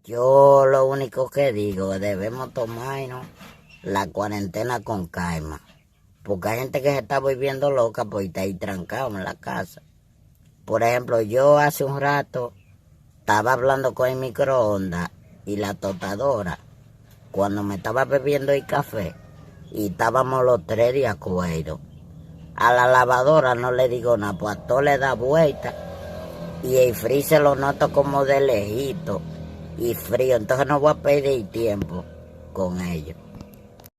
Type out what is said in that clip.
Yo lo único que digo, debemos tomarnos la cuarentena con calma. Porque hay gente que se está volviendo loca por estar ahí trancado en la casa. Por ejemplo, yo hace un rato estaba hablando con el microondas y la tostadora cuando me estaba bebiendo el café y estábamos los tres de acuerdo. A la lavadora no le digo nada, pues a todo le da vuelta y el freezer lo noto como de lejito y frío, entonces no voy a perder tiempo con ellos.